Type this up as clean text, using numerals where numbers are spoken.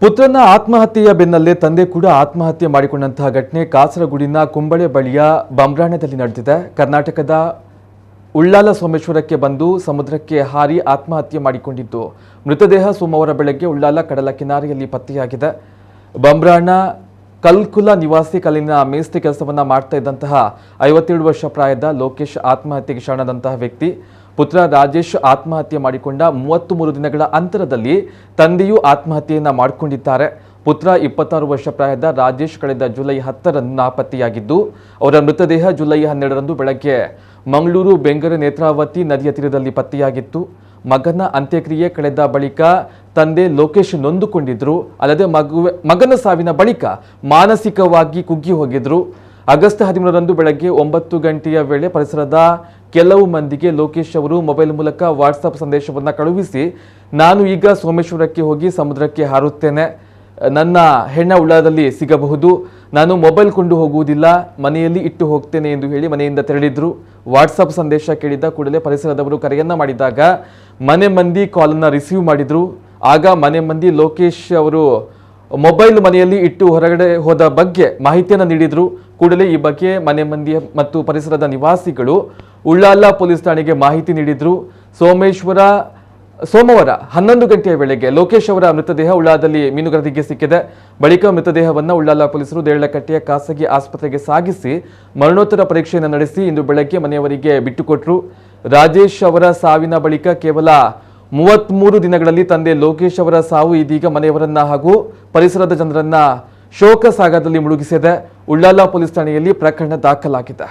ಪುತ್ರನ ಆತ್ಮಹತ್ಯೆಯ ಬೆನ್ನಲ್ಲೇ ತಂದೆ ಕೂಡ ಆತ್ಮಹತ್ಯೆ ಮಾಡಿಕೊಂಡಂತಹ ಘಟನೆ ಕಾಸರಗೋಡಿನ ಕುಂಬಳೆ ಬಳಿಯ ಬಂಬ್ರಾಣದಲ್ಲಿ ನಡೆದಿದೆ. ಕರ್ನಾಟಕದ ಉಳ್ಳಾಲ ಸೋಮೇಶ್ವರಕ್ಕೆ ಬಂದು ಸಮುದ್ರಕ್ಕೆ ಹಾರಿ ಆತ್ಮಹತ್ಯೆ ಮಾಡಿಕೊಂಡಿದ್ದು ಮೃತದೇಹ ಸೋಮವಾರ ಬೆಳಗ್ಗೆ ಉಳ್ಳಾಲ ಕಡಲ ಕಿನಾರೆಯಲ್ಲಿ ಪತ್ತೆಯಾಗಿದೆ. ಬಂಬ್ರಾಣ ಕಲ್ಕುಲ ನಿವಾಸಿ ಕಲ್ಲಿನ ಮೇಸ್ತ್ರಿ ಕೆಲಸವನ್ನ ಮಾಡ್ತಾ ಇದ್ದಂತಹ 57 ವರ್ಷ ಪ್ರಾಯದ ಲೋಕೇಶ್ ಆತ್ಮಹತ್ಯೆಗೆ ಶರಣಾದಂತಹ ವ್ಯಕ್ತಿ. ಪುತ್ರ ರಾಜೇಶ್ ಆತ್ಮಹತ್ಯೆ ಮಾಡಿಕೊಂಡ 33 ದಿನಗಳ ಅಂತರದಲ್ಲಿ ತಂದೆಯೂ ಆತ್ಮಹತ್ಯೆಯನ್ನ ಮಾಡಿಕೊಂಡಿದ್ದಾರೆ. ಪುತ್ರ 26 ವರ್ಷ ಪ್ರಾಯದ ರಾಜೇಶ್ ಕಳೆದ ಜುಲೈ 10ರಂದು ನಾಪತ್ತೆಯಾಗಿದ್ದು ಅವರ ಮೃತದೇಹ ಜುಲೈ 12ರಂದು ಬೆಳಗ್ಗೆ ಮಂಗಳೂರು ಬೆಂಗರೆ ನೇತ್ರಾವತಿ ನದಿಯ ತೀರದಲ್ಲಿ ಪತ್ತೆಯಾಗಿತ್ತು. ಮಗನ ಅಂತ್ಯಕ್ರಿಯೆ ಕಳೆದ ಬಳಿಕ ತಂದೆ ಲೋಕೇಶ್ ನೊಂದುಕೊಂಡಿದ್ರು. ಅಲ್ಲದೆ ಮಗನ ಸಾವಿನ ಬಳಿಕ ಮಾನಸಿಕವಾಗಿ ಕುಗ್ಗಿ ಹೋಗಿದ್ರು. ಆಗಸ್ಟ್ 13ರಂದು ಬೆಳಗ್ಗೆ 9 ಗಂಟೆಯ ವೇಳೆ ಪರಿಸರದ ಕೆಲವು ಮಂದಿಗೆ ಲೋಕೇಶ್ ಅವರು ಮೊಬೈಲ್ ಮೂಲಕ ವಾಟ್ಸಪ್ ಸಂದೇಶವನ್ನು ಕಳುಹಿಸಿ, ನಾನು ಈಗ ಸೋಮೇಶ್ವರಕ್ಕೆ ಹೋಗಿ ಸಮುದ್ರಕ್ಕೆ ಹಾರುತ್ತೇನೆ, ನನ್ನ ಹೆಣ್ಣ ಉಳ್ಳಾಲದಲ್ಲಿ ಸಿಗಬಹುದು, ನಾನು ಮೊಬೈಲ್ ಕೊಂಡು ಹೋಗುವುದಿಲ್ಲ, ಮನೆಯಲ್ಲಿ ಇಟ್ಟು ಹೋಗ್ತೇನೆ ಎಂದು ಹೇಳಿ ಮನೆಯಿಂದ ತೆರಳಿದ್ರು. ವಾಟ್ಸಪ್ ಸಂದೇಶ ಕೇಳಿದ ಕೂಡಲೇ ಪರಿಸರದವರು ಕರೆಯನ್ನ ಮಾಡಿದಾಗ ಮನೆ ಮಂದಿ ಕಾಲನ್ನು ರಿಸೀವ್ ಮಾಡಿದ್ರು. ಆಗ ಮನೆ ಮಂದಿ ಲೋಕೇಶ್ ಅವರು ಮೊಬೈಲ್ ಮನೆಯಲ್ಲಿ ಇಟ್ಟು ಹೊರಗಡೆ ಹೋದ ಬಗ್ಗೆ ಮಾಹಿತಿಯನ್ನು ನೀಡಿದ್ರು. ಕೂಡಲೇ ಈ ಬಗ್ಗೆ ಮನೆ ಮಂದಿ ಮತ್ತು ಪರಿಸರದ ನಿವಾಸಿಗಳು ಉಳ್ಳಾಲ ಪೊಲೀಸ್ ಠಾಣೆಗೆ ಮಾಹಿತಿ ನೀಡಿದ್ರು. ಸೋಮವಾರ 11 ಗಂಟೆಯ ವೇಳೆಗೆ ಲೋಕೇಶ್ ಅವರ ಮೃತದೇಹ ಉಳ್ಳಾಲದಲ್ಲಿ ಮೀನುಗಾರಿಕೆಗೆ ಸಿಕ್ಕಿದೆ. ಬಳಿಕ ಮೃತದೇಹವನ್ನು ಉಳ್ಳಾಲ ಪೊಲೀಸರು ದೇರಳಕಟ್ಟೆಯ ಖಾಸಗಿ ಆಸ್ಪತ್ರೆಗೆ ಸಾಗಿಸಿ ಮರಣೋತ್ತರ ಪರೀಕ್ಷೆಯನ್ನು ನಡೆಸಿ ಇಂದು ಬೆಳಗ್ಗೆ ಮನೆಯವರಿಗೆ ಬಿಟ್ಟುಕೊಟ್ರು. ರಾಜೇಶ್ ಅವರ ಸಾವಿನ ಬಳಿಕ ಕೇವಲ 33 ದಿನಗಳಲ್ಲಿ ತಂದೆ ಲೋಕೇಶ್ ಅವರ ಸಾವು ಇದೀಗ ಮನೆಯವರನ್ನ ಹಾಗೂ ಪರಿಸರದ ಜನರನ್ನ ಶೋಕ ಸಾಗರದಲ್ಲಿ ಮುಳುಗಿಸಿದೆ. ಉಳ್ಳಾಲ ಪೊಲೀಸ್ ಠಾಣೆಯಲ್ಲಿ ಪ್ರಕರಣ ದಾಖಲಾಗಿದೆ.